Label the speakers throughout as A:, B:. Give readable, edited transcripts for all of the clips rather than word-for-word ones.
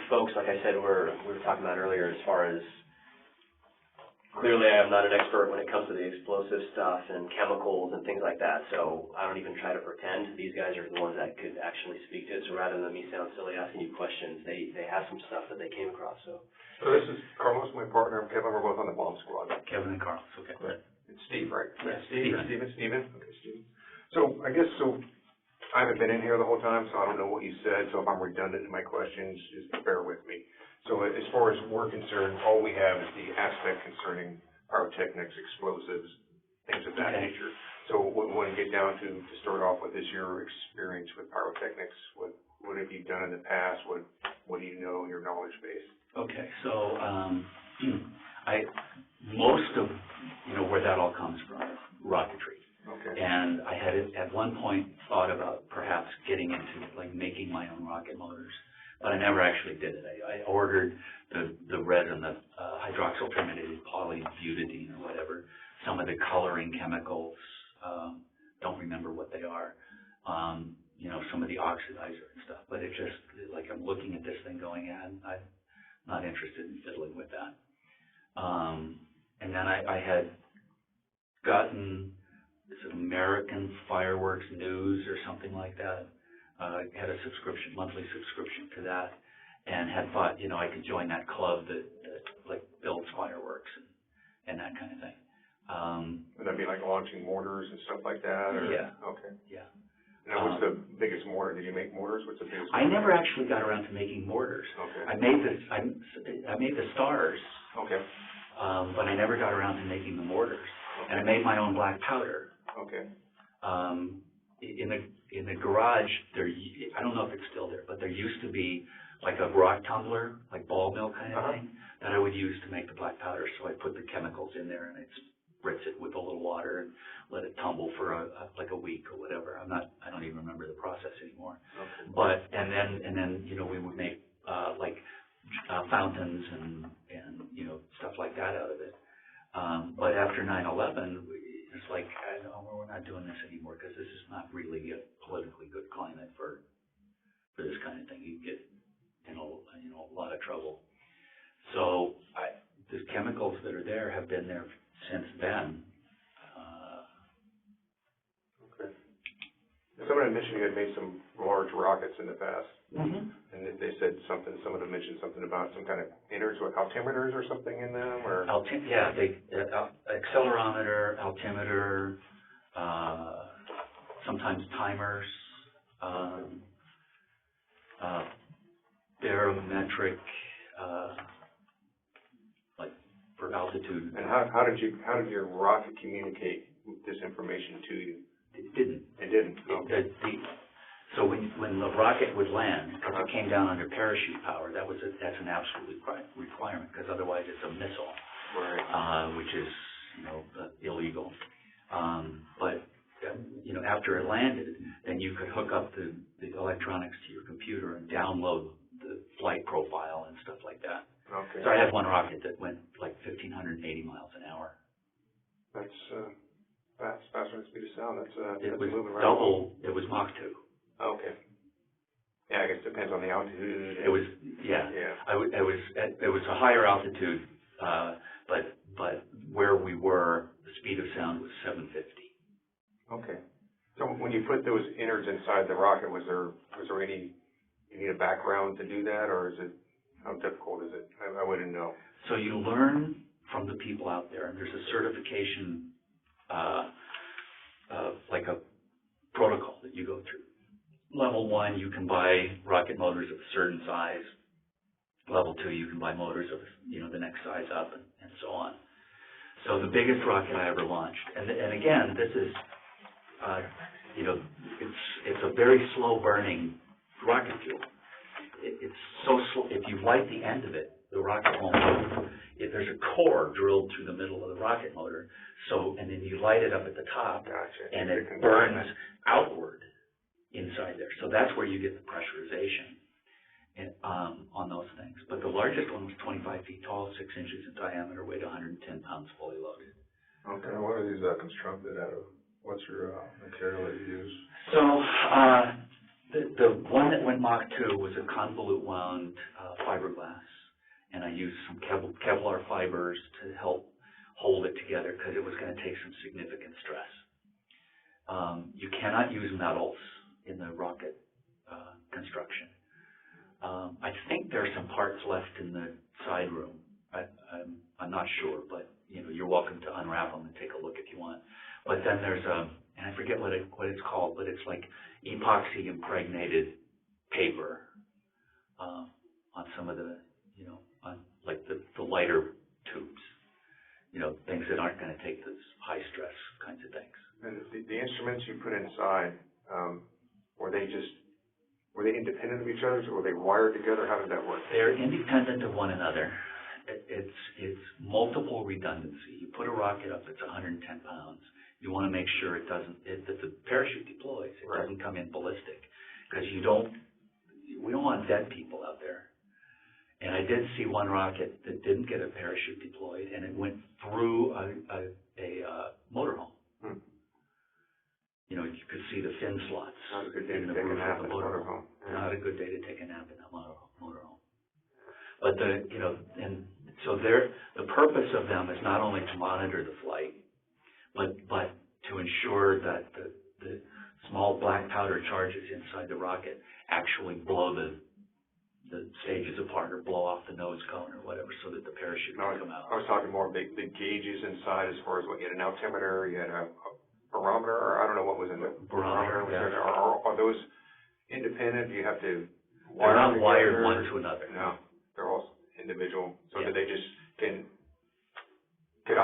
A: folks, like I said, we were talking about earlier, as far as clearly I'm not an expert when it comes to the explosive stuff and chemicals and things like that, so I don't even try to pretend. These guys are the ones that could actually speak to it, so rather than me sound silly asking you questions, they have some stuff that they came across. So
B: this is Carlos, my partner, and Kevin. We're both on the bomb squad.
C: Kevin and Carlos, okay.
B: Right. It's Steve, right?
C: Yeah,
B: Stephen? Okay, Stephen. So I guess, I haven't been in here the whole time, so I don't know what you said, so if I'm redundant in my questions, just bear with me. So as far as we're concerned, all we have is the aspect concerning pyrotechnics, explosives, things of that nature. So what we want to get down to start off with is your experience with pyrotechnics. What have you done in the past? What do you know in your knowledge base?
C: Okay, so most of where that all comes from, rocketry.
B: Okay.
C: And I had at one point thought about perhaps getting into making my own rocket motors. But I never actually did it. I ordered the resin, the hydroxyl terminated polybutadiene or whatever, some of the coloring chemicals, don't remember what they are, some of the oxidizer and stuff. But it just, I'm looking at this thing going, I'm not interested in fiddling with that. And then I had gotten this American Fireworks News or something like that. I had a monthly subscription to that, and had thought, I could join that club that builds fireworks and that kind of thing.
B: Would that be like launching mortars and stuff like that? Or?
C: Yeah.
B: Okay.
C: Yeah.
B: Now, what's the biggest mortar? Did you make mortars? What's the biggest mortar?
C: I never actually got around to making mortars.
B: Okay.
C: I made the stars.
B: Okay.
C: But I never got around to making the mortars. Okay. And I made my own black powder.
B: Okay.
C: In the garage, I don't know if it's still there, but there used to be like a rock tumbler, like ball mill kind of thing, that I would use to make the black powder. So I put the chemicals in there and I spritz it with a little water and let it tumble for a week or whatever. I don't even remember the process anymore. Okay. But and then we would make fountains and stuff like that out of it. But after 9/11. It's like, we're not doing this anymore because this is not really a politically good climate for this kind of thing. You get in a lot of trouble. So the chemicals that are there have been there since then.
B: Okay. Somebody mentioned you had made some large rockets in the past. Mm-hmm. And they said someone had mentioned something about some kind of innards or altimeters or something in them? Or?
C: Accelerometer, altimeter, sometimes timers, barometric, for altitude.
B: And how did your rocket communicate this information to you?
C: It didn't.
B: It didn't. Okay.
C: So when the rocket would land, because it came down under parachute power, that's an absolute requirement, because otherwise it's a missile, right. Which is illegal. But after it landed, then you could hook up the electronics to your computer and download the flight profile and stuff like that. Okay. So I had one rocket that went 1,580 miles an hour.
B: That's faster than speed of sound.
C: It was double. It was Mach 2.
B: Okay. Yeah, I guess it depends on the altitude.
C: It was, yeah. It was a higher altitude, but where we were, the speed of sound was 750.
B: Okay. So when you put those innards inside the rocket, was there any, you need a background to do that, or is it, how difficult is it? I wouldn't know.
C: So you learn from the people out there, and there's a certification, like a protocol that you go through. Level 1, you can buy rocket motors of a certain size. Level 2, you can buy motors of the next size up, and so on. So the biggest rocket I ever launched, and again, this is it's a very slow burning rocket fuel. It's so slow. If you light the end of it, the rocket won't move. There's a core drilled through the middle of the rocket motor, and then you light it up at the top,
B: gotcha.
C: And it burns outward inside there. So that's where you get the pressurization on those things. But the largest one was 25 feet tall, 6 inches in diameter, weighed 110 pounds fully loaded.
B: Okay. What are these constructed out of? What's your material that you use?
C: So the one that went Mach 2 was a convolute wound fiberglass, and I used some Kevlar fibers to help hold it together because it was going to take some significant stress. You cannot use metals in the rocket construction. I think there are some parts left in the side room. I'm not sure, but you're welcome to unwrap them and take a look if you want. But then there's and I forget what it's called, but it's like epoxy impregnated paper on some of the on like the lighter tubes, things that aren't going to take this high stress kinds of things.
B: And the instruments you put inside, were they independent of each other, or were they wired together? How did that work?
C: They're independent of one another. It's multiple redundancy. You put a rocket up that's 110 pounds. You want to make sure that the parachute deploys. It
B: Right.
C: doesn't come in ballistic, because we don't want dead people out there. And I did see one rocket that didn't get a parachute deployed, and it went through a motorhome.
B: Hmm.
C: You could see the fin slots
B: Not a good day
C: in
B: to
C: the
B: take a
C: roof
B: nap
C: of
B: in
C: the
B: a
C: motorhome.
B: motorhome. Yeah.
C: Not a good day to take a nap in a motorhome. But and so the purpose of them is not only to monitor the flight, but to ensure that the small black powder charges inside the rocket actually blow the stages apart or blow off the nose cone or whatever, so that the parachute can come out.
B: I was talking more of the gauges inside, as far as what you had an altimeter, you had a barometer, or I don't know what was in the
C: Barometer, yeah.
B: Are those independent? Do you have to
C: They're
B: wire
C: not
B: them
C: wired
B: together?
C: one to another.
B: No, they're all individual. So
C: Yeah.
B: do they just could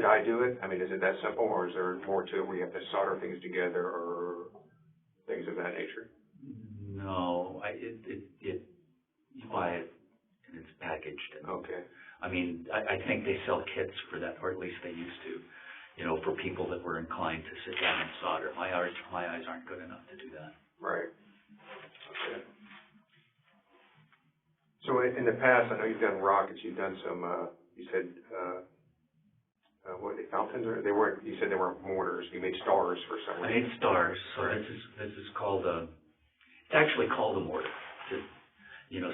B: I do it? I mean, is it that simple, or is there more to it where you have to solder things together or things of that nature?
C: No, you buy it and it's packaged. And,
B: Okay.
C: I mean, I think they sell kits for that, or at least they used to. For people that were inclined to sit down and solder. My eyes aren't good enough to do that.
B: Right. Okay. So in the past, I know you've done rockets. You've done some. You said what are they, fountains? Or they weren't. You said they weren't mortars. You made stars for some
C: I
B: reason.
C: made stars. So
B: Right.
C: this is called it's actually called a mortar.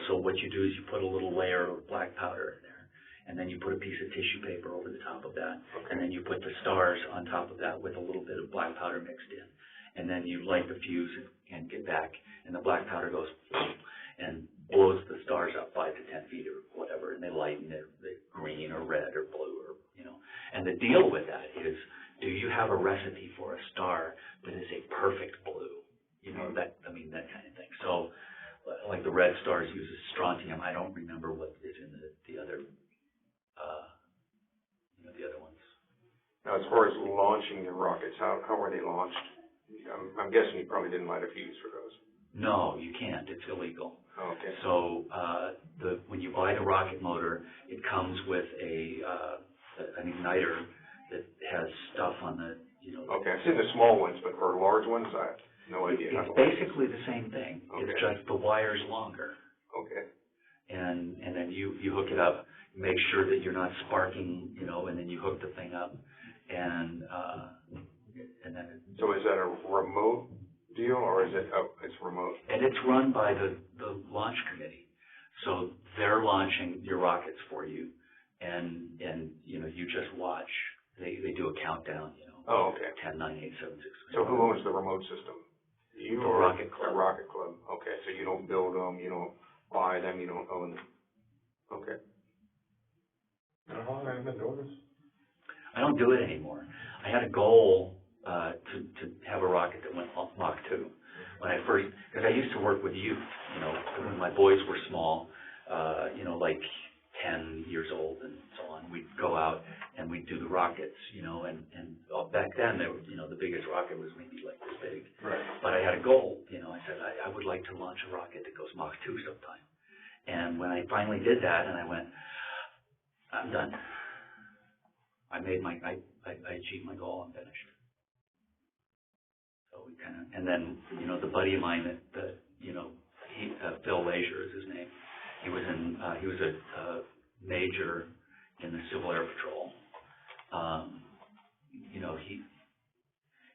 C: So what you do is you put a little layer of black powder in there, and then you put a piece of tissue paper over the top of that,
B: Okay.
C: and then you put the stars on top of that with a little bit of black powder mixed in, and then you light the fuse and get back, and the black powder goes and blows the stars up 5 to 10 feet or whatever, and they lighten. They're green or red or blue or And the deal with that is, do you have a recipe for a star that is a perfect blue? That kind of thing. So, like the red stars uses strontium. I don't remember what is in the other, the other ones.
B: Now, as far as launching the rockets, how were they launched? I'm guessing you probably didn't light a fuse for those.
C: No, you can't. It's illegal.
B: Okay.
C: So when you buy the rocket motor, it comes with an igniter that has stuff on the
B: Okay, I've seen the small ones, but for large ones, I have no idea.
C: It's basically the same thing.
B: Okay.
C: It's just the wire's longer.
B: Okay.
C: And then you hook it up, make sure that you're not sparking, and then you hook the thing up, and then
B: So is that a remote deal, or is it? Oh, it's remote.
C: and it's run by the launch committee, so they're launching your rockets for you, and you just watch. They do a countdown,
B: Oh, okay.
C: 10, 9, 8, 7, 6.
B: So who owns the remote system? You
C: The
B: or
C: Rocket Club.
B: The Rocket Club. Okay, so you don't build them, you don't buy them, you don't own them. Okay.
D: How long have you been doing this?
C: I don't do it anymore. I had a goal to have a rocket that went Mach 2 when I first, because I used to work with youth, when my boys were small, like 10 years old and so on. We'd go out and we'd do the rockets, and back then they were, the biggest rocket was maybe like this big.
B: Right.
C: But I had a goal, I said I would like to launch a rocket that goes Mach 2 sometime. And when I finally did that, and I went, I'm done. I achieved my goal. I'm finished. So we kind of, and then the buddy of mine that Phil Leisure is his name. He was a major in the Civil Air Patrol.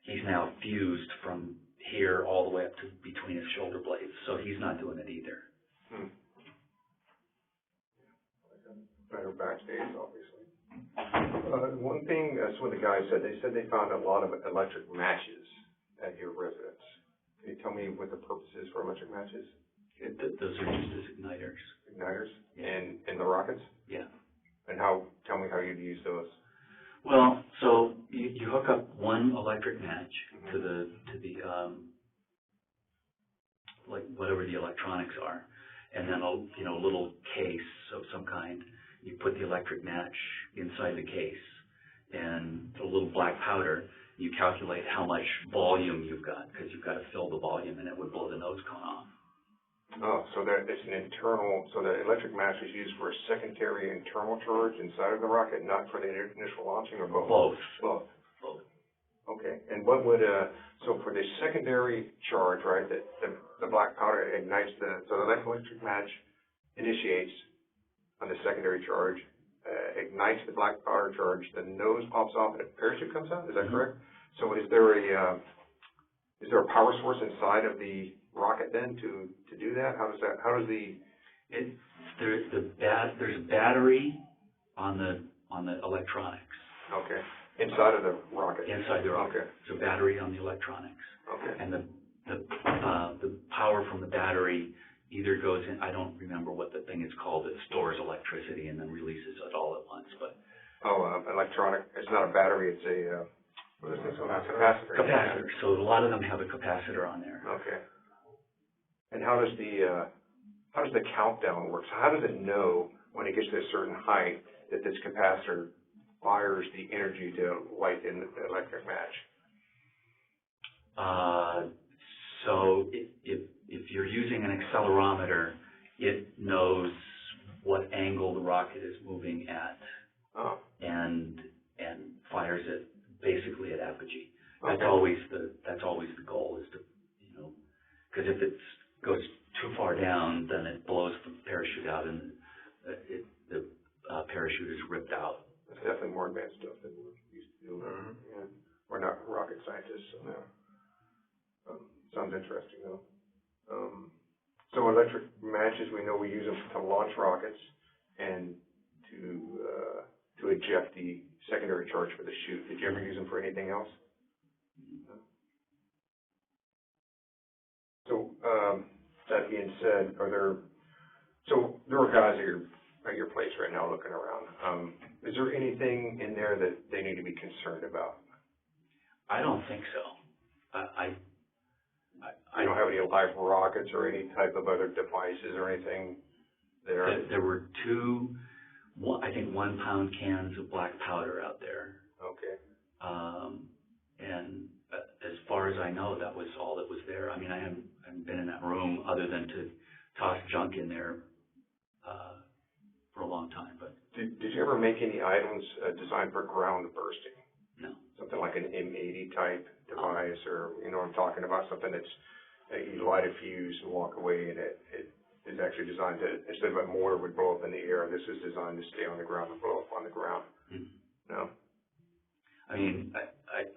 C: He's now fused from here all the way up to between his shoulder blades, so he's not doing it either.
B: better backstage, obviously. One thing, that's what the guys said. They said they found a lot of electric matches at your residence. Can you tell me what the purpose is for electric matches?
C: Those are used as igniters.
B: Igniters?
C: Yeah.
B: In the rockets?
C: Yeah.
B: And tell me how you'd use those.
C: Well, so you hook up one electric match to the like whatever the electronics are, and then a little case of some kind. You put the electric match inside the case, and a little black powder. You calculate how much volume you've got, because you've got to fill the volume, and it would blow the nose cone off.
B: Oh, so it's an internal, so the electric match is used for a secondary internal charge inside of the rocket, not for the initial launching, or both?
C: Both.
B: Both. Okay, and what would, so for the secondary charge, right, the black powder ignites so the electric match initiates on the secondary charge, ignites the black powder charge, the nose pops off and a parachute comes out, is that correct? So is there a power source inside of the rocket then to do that?
C: There's a battery on the electronics.
B: Okay. Inside of the rocket.
C: Inside the rocket.
B: Okay.
C: There's a battery on the electronics.
B: Okay.
C: And the power from the battery either goes in, I don't remember what the thing is called, that stores electricity and then releases it all at once, but.
B: Electronic, it's not a battery, it's a, what is this? Capacitor.
C: Capacitor. So a lot of them have a capacitor on there.
B: Okay. And how does the countdown work? So how does it know when it gets to a certain height that this capacitor fires the energy to light the electric match?
C: So if you're using an accelerometer, it knows what angle the rocket is moving at, and fires it basically at apogee. That's always the goal, is to, because if it goes too far down, then it blows the parachute out, and the parachute is ripped out.
B: That's definitely more advanced stuff than we're used to doing. Mm-hmm. Yeah. We're not rocket scientists, so sounds interesting though. So electric matches, we know we use them to launch rockets and to eject the secondary charge for the chute. Did you ever use them for anything else? So that being said, there are guys at your place right now looking around. Is there anything in there that they need to be concerned about?
C: I don't think so.
B: I don't have any live rockets or any type of other devices or anything there.
C: There were I think 1 pound cans of black powder out there.
B: Okay.
C: And as far as I know, that was all that was there. I mean, I haven't been in that room other than to toss junk in there for a long time. But
B: did you ever make any items designed for ground bursting?
C: No.
B: Something like an M80 type device, or I'm talking about something that's you light a fuse and walk away, and it is actually designed to, instead of a mortar would blow up in the air, this is designed to stay on the ground and blow up on the ground. Mm-hmm. No.
C: I mean,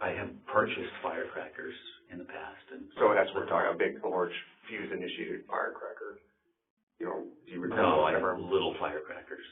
C: I have purchased firecrackers in the past, and
B: so that's what we're talking about, a big, large fuse-initiated firecracker. Do you recall?
C: No, I have little firecrackers.